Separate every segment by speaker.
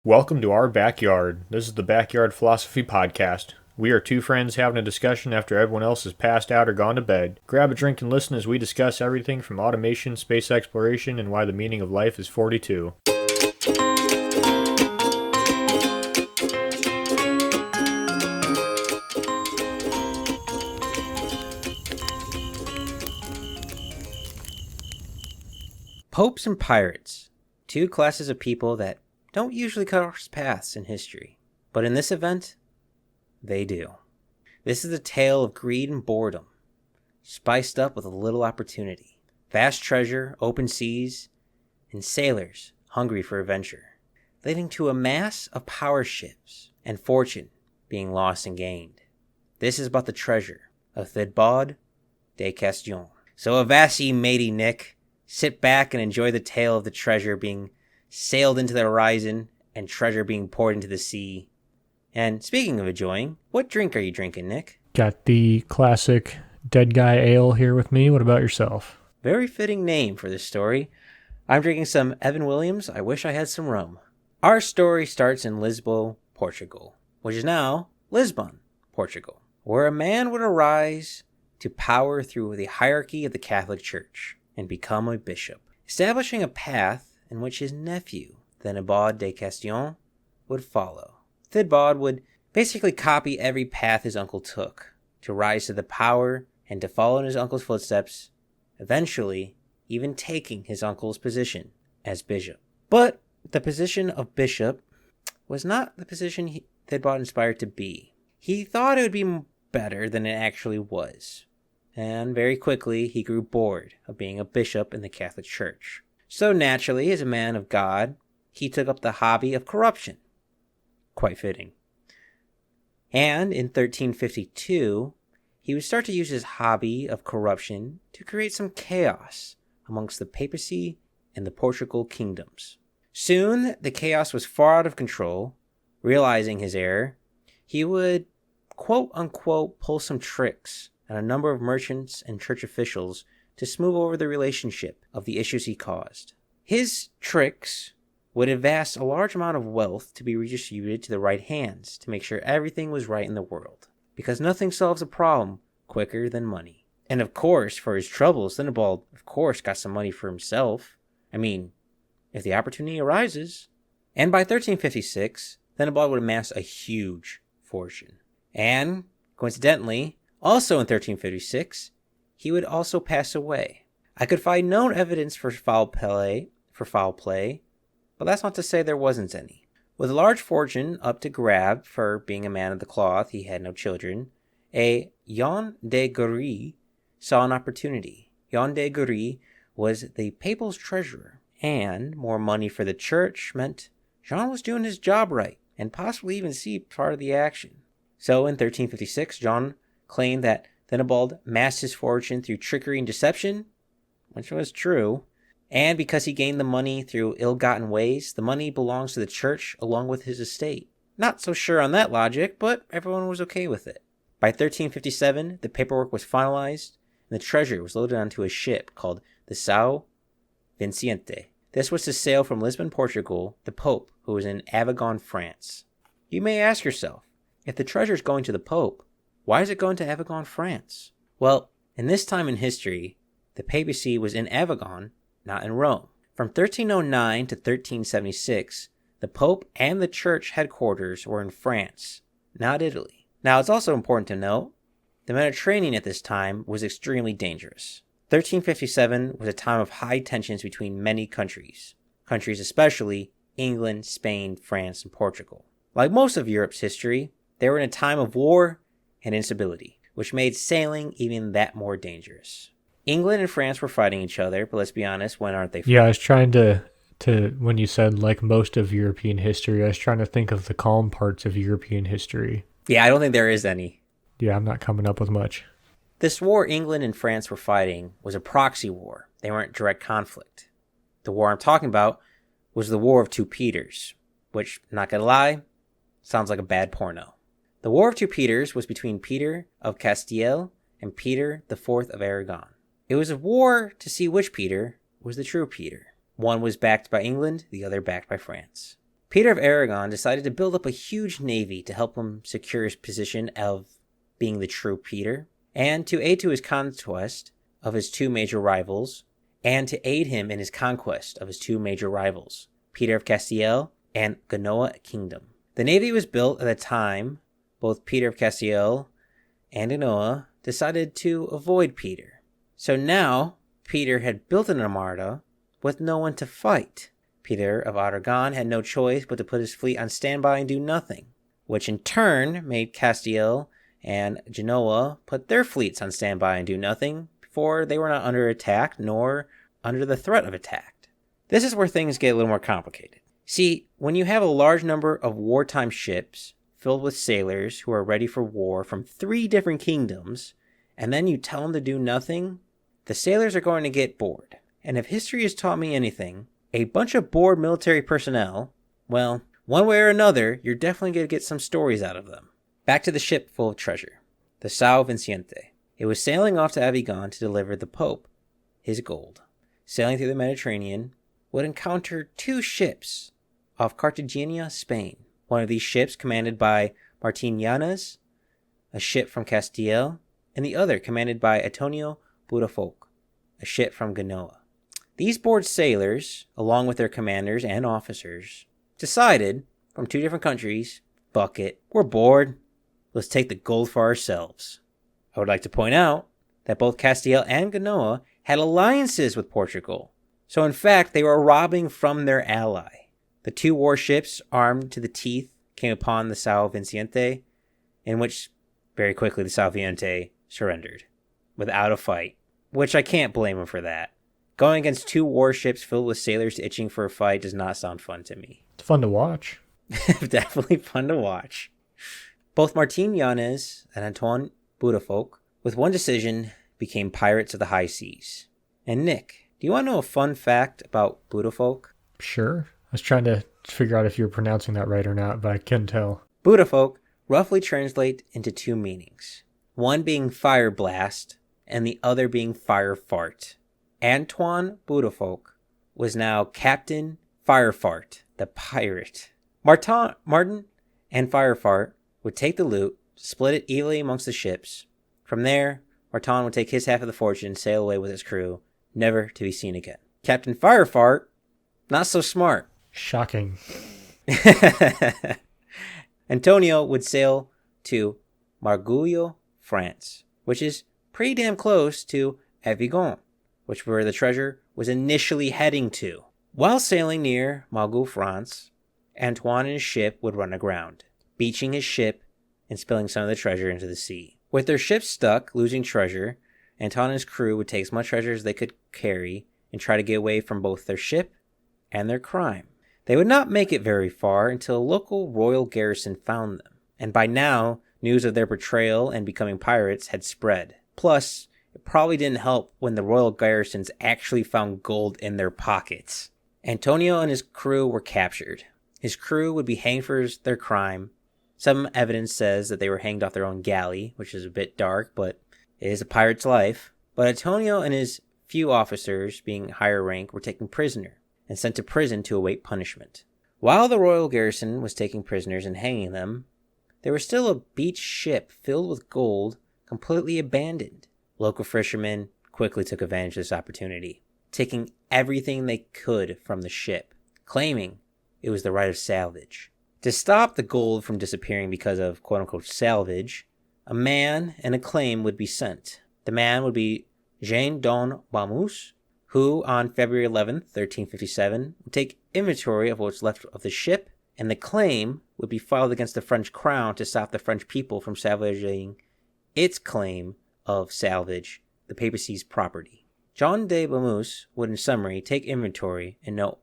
Speaker 1: Welcome to our backyard. This is the Backyard Philosophy Podcast. We are two friends having a discussion after everyone else has passed out or gone to bed. Grab a drink and listen as we discuss everything from automation, space exploration, and why the meaning of life is 42.
Speaker 2: Popes and pirates, two classes of people that don't usually cross paths in history, but in this event, they do. This is a tale of greed and boredom, spiced up with a little opportunity, vast treasure, open seas, and sailors hungry for adventure, leading to a mass of power ships and fortune being lost and gained. This is about the treasure of Thibaud de Castillon. So avast ye matey Nick, sit back and enjoy the tale of the treasure being sailed into the horizon and treasure being poured into the sea. And speaking of enjoying, what drink are you drinking, Nick?
Speaker 1: Got the classic dead guy ale here with me. What about yourself?
Speaker 2: Very fitting name for this story. I'm drinking some Evan Williams. I wish I had some rum. Our story starts in Lisbon, Portugal, which is now Lisbon, Portugal, where a man would arise to power through the hierarchy of the Catholic Church and become a bishop, establishing a path in which his nephew, Thibaud de Castillon, would follow. Thibaud would basically copy every path his uncle took to rise to the power and to follow in his uncle's footsteps, eventually even taking his uncle's position as bishop. But the position of bishop was not the position Thibaud aspired to be. He thought it would be better than it actually was. And very quickly, he grew bored of being a bishop in the Catholic Church. So naturally, as a man of God, he took up the hobby of corruption. Quite fitting. And in 1352, he would start to use his hobby of corruption to create some chaos amongst the papacy and the Portugal kingdoms. Soon, the chaos was far out of control. Realizing his error, he would, quote-unquote, pull some tricks on a number of merchants and church officials to smooth over the relationship of the issues he caused. His tricks would amass a large amount of wealth to be redistributed to the right hands to make sure everything was right in the world, because nothing solves a problem quicker than money. And of course, for his troubles, Thibaud, of course, got some money for himself. I mean, if the opportunity arises. And by 1356, Thibaud would amass a huge fortune. And, coincidentally, also in 1356, he would also pass away. I could find no evidence for foul play, but that's not to say there wasn't any. With a large fortune up to grab for being a man of the cloth, he had no children. A Jean de Guéry saw an opportunity. Jean de Guéry was the papal's treasurer, and more money for the church meant Jean was doing his job right, and possibly even see part of the action. So in 1356, Jean claimed that Thibaud amassed his fortune through trickery and deception, which was true, and because he gained the money through ill-gotten ways, the money belongs to the church along with his estate. Not so sure on that logic, but everyone was okay with it. By 1357, the paperwork was finalized, and the treasure was loaded onto a ship called the São Vicente. This was to sail from Lisbon, Portugal, the Pope, who was in Avignon, France. You may ask yourself, if the treasure is going to the Pope, why is it going to Avignon, France? Well, in this time in history, the papacy was in Avignon, not in Rome. From 1309 to 1376, the Pope and the church headquarters were in France, not Italy. Now, it's also important to note, the Mediterranean at this time was extremely dangerous. 1357 was a time of high tensions between many countries especially England, Spain, France, and Portugal. Like most of Europe's history, they were in a time of war and instability, which made sailing even that more dangerous. England and France were fighting each other, but let's be honest, when aren't they fighting?
Speaker 1: Yeah, I was trying to when you said like most of European history, I was trying to think of the calm parts of European history.
Speaker 2: Yeah, I don't think there is any.
Speaker 1: Yeah, I'm not coming up with much.
Speaker 2: This war England and France were fighting was a proxy war. They weren't direct conflict. The war I'm talking about was the War of Two Peters, which, not gonna lie, sounds like a bad porno. The War of Two Peters was between Peter of Castile and Peter IV of Aragon. It was a war to see which Peter was the true Peter. One was backed by England, the other backed by France. Peter of Aragon decided to build up a huge navy to help him secure his position of being the true Peter, and to aid to his conquest of his two major rivals, Peter of Castile and Genoa Kingdom. The navy was built at the time both Peter of Castile and Genoa decided to avoid Peter. So now Peter had built an armada with no one to fight. Peter of Aragon had no choice but to put his fleet on standby and do nothing, which in turn made Castile and Genoa put their fleets on standby and do nothing, for they were not under attack nor under the threat of attack. This is where things get a little more complicated. See, when you have a large number of wartime ships filled with sailors who are ready for war from 3 different kingdoms, and then you tell them to do nothing, the sailors are going to get bored. And if history has taught me anything, a bunch of bored military personnel, well, one way or another, you're definitely going to get some stories out of them. Back to the ship full of treasure, the São Vicente. It was sailing off to Avignon to deliver the Pope his gold. Sailing through the Mediterranean, would encounter 2 ships off Cartagena, Spain. One of these ships commanded by Martin Yanez, a ship from Castile, and the other commanded by Antonio Budafoc, a ship from Genoa. These bored sailors, along with their commanders and officers, decided, from 2 different countries, fuck it, we're bored, let's take the gold for ourselves. I would like to point out that both Castile and Genoa had alliances with Portugal, so in fact they were robbing from their ally. The 2 warships, armed to the teeth, came upon the São Vicente, in which very quickly the São Vicente surrendered, without a fight, which I can't blame him for that. Going against 2 warships filled with sailors itching for a fight does not sound fun to me.
Speaker 1: It's fun to watch.
Speaker 2: Definitely fun to watch. Both Martin Yanez and Antoine Budafoc, with one decision, became pirates of the high seas. And Nick, do you want to know a fun fact about Budafoc?
Speaker 1: Sure. I was trying to figure out if you were pronouncing that right or not, but I couldn't tell.
Speaker 2: Budafoc roughly translate into 2 meanings. One being fire blast, and the other being fire fart. Antoine Budafoc was now Captain Firefart, the pirate. Martin and Firefart would take the loot, split it evenly amongst the ships. From there, Martin would take his half of the fortune and sail away with his crew, never to be seen again. Captain Firefart, not so smart.
Speaker 1: Shocking.
Speaker 2: Antonio would sail to Margouillo, France, which is pretty damn close to Avignon, which where the treasure was initially heading to. While sailing near Margouillo, France, Antoine and his ship would run aground, beaching his ship and spilling some of the treasure into the sea. With their ship stuck, losing treasure, Antoine and his crew would take as much treasure as they could carry and try to get away from both their ship and their crime. They would not make it very far until a local royal garrison found them, and by now, news of their betrayal and becoming pirates had spread. Plus, it probably didn't help when the royal garrisons actually found gold in their pockets. Antonio and his crew were captured. His crew would be hanged for their crime. Some evidence says that they were hanged off their own galley, which is a bit dark, but it is a pirate's life. But Antonio and his few officers, being higher rank, were taken prisoner and sent to prison to await punishment. While the royal garrison was taking prisoners and hanging them, there was still a beached ship filled with gold completely abandoned. Local fishermen quickly took advantage of this opportunity, taking everything they could from the ship, claiming it was the right of salvage. To stop the gold from disappearing because of quote-unquote salvage, a man and a claim would be sent. The man would be Jean Don Bamus, who on February 11th, 1357, would take inventory of what's left of the ship, and the claim would be filed against the French crown to stop the French people from salvaging its claim of salvage, the papacy's property. John de Bamus would, in summary, take inventory and note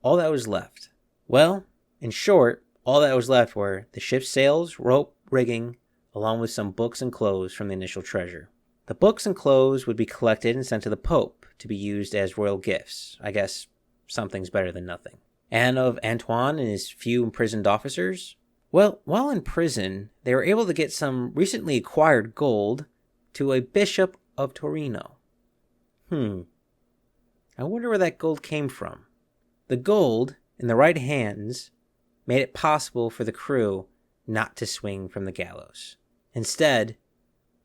Speaker 2: all that was left. Well, in short, all that was left were the ship's sails, rope, rigging, along with some books and clothes from the initial treasure. The books and clothes would be collected and sent to the Pope to be used as royal gifts. I guess something's better than nothing. And of Antoine and his few imprisoned officers? Well, while in prison, they were able to get some recently acquired gold to a bishop of Torino. I wonder where that gold came from. The gold, in the right hands, made it possible for the crew not to swing from the gallows. Instead,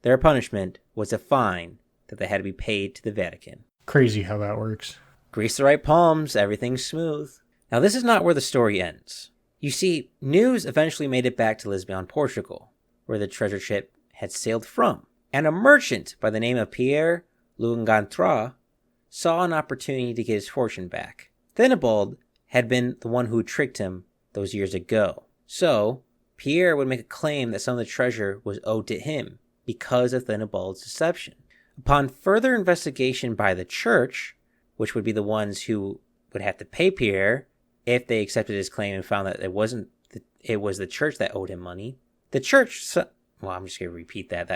Speaker 2: their punishment was a fine that they had to be paid to the Vatican.
Speaker 1: Crazy how that works.
Speaker 2: Grease the right palms, everything's smooth. Now, this is not where the story ends. You see, news eventually made it back to Lisbon, Portugal, where the treasure ship had sailed from. And a merchant by the name of Pierre Lugantra saw an opportunity to get his fortune back. Thinibald had been the one who tricked him those years ago. So, Pierre would make a claim that some of the treasure was owed to him because of Thinibald's deception. Upon further investigation by the church, which would be the ones who would have to pay Pierre if they accepted his claim and found that it was the church that owed him money, the church... Well, I'm just going to repeat that.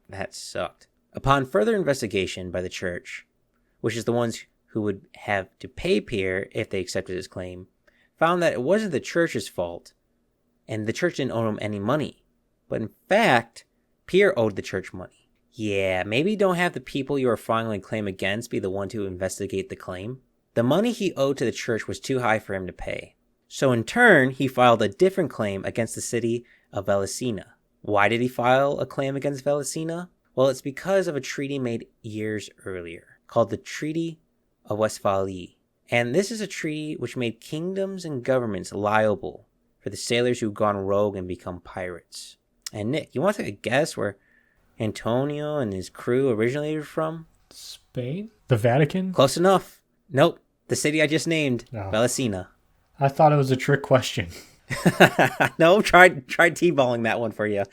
Speaker 2: That sucked. Upon further investigation by the church, which is the ones who would have to pay Pierre if they accepted his claim, found that it wasn't the church's fault, and the church didn't owe him any money. But in fact, Pierre owed the church money. Yeah, maybe don't have the people you are filing a claim against be the one to investigate the claim. The money he owed to the church was too high for him to pay. So in turn, he filed a different claim against the city of Vallecina. Why did he file a claim against Vallecina? Well, it's because of a treaty made years earlier, called the Treaty of Westphalia. And this is a treaty which made kingdoms and governments liable for the sailors who've gone rogue and become pirates. And Nick, you want to take a guess where Antonio and his crew originated from?
Speaker 1: Spain? The Vatican?
Speaker 2: Close enough. Nope. The city I just named,
Speaker 1: Oh.
Speaker 2: Vallecina.
Speaker 1: I thought it was a trick question.
Speaker 2: No, tried T-balling that one for you.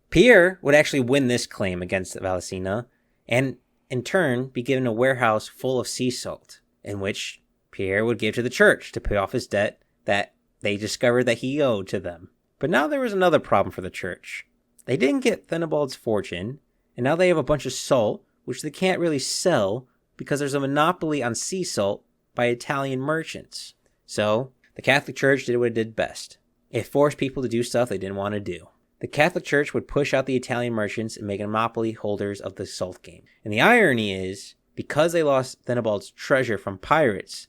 Speaker 2: Pierre would actually win this claim against Vallecina and, in turn, be given a warehouse full of sea salt, in which Pierre would give to the church to pay off his debt that they discovered that he owed to them. But now there was another problem for the church. They didn't get Thinibald's fortune, and now they have a bunch of salt, which they can't really sell because there's a monopoly on sea salt by Italian merchants. So, the Catholic Church did what it did best. It forced people to do stuff they didn't want to do. The Catholic Church would push out the Italian merchants and make monopoly holders of the salt game. And the irony is, because they lost Thinibald's treasure from pirates,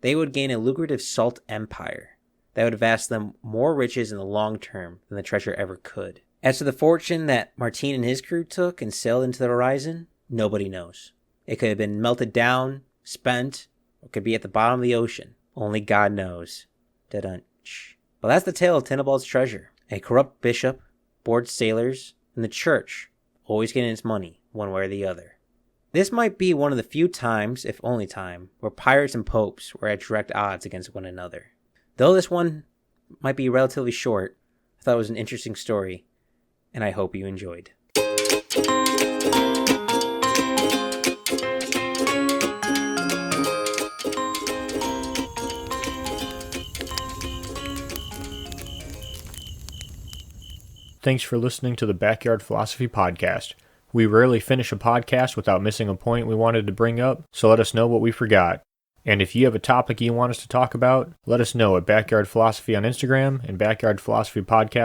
Speaker 2: they would gain a lucrative salt empire that would vast them more riches in the long term than the treasure ever could. As to the fortune that Martin and his crew took and sailed into the horizon, nobody knows. It could have been melted down, spent, or could be at the bottom of the ocean. Only God knows. Da-dunch. Well, that's the tale of Thinibald's treasure. A corrupt bishop, bored sailors, and the church, always getting its money, one way or the other. This might be one of the few times, if only time, where pirates and popes were at direct odds against one another. Though this one might be relatively short, I thought it was an interesting story, and I hope you enjoyed.
Speaker 1: Thanks for listening to the Backyard Philosophy Podcast. We rarely finish a podcast without missing a point we wanted to bring up, so let us know what we forgot. And if you have a topic you want us to talk about, let us know at Backyard Philosophy on Instagram and Backyard Philosophy Podcast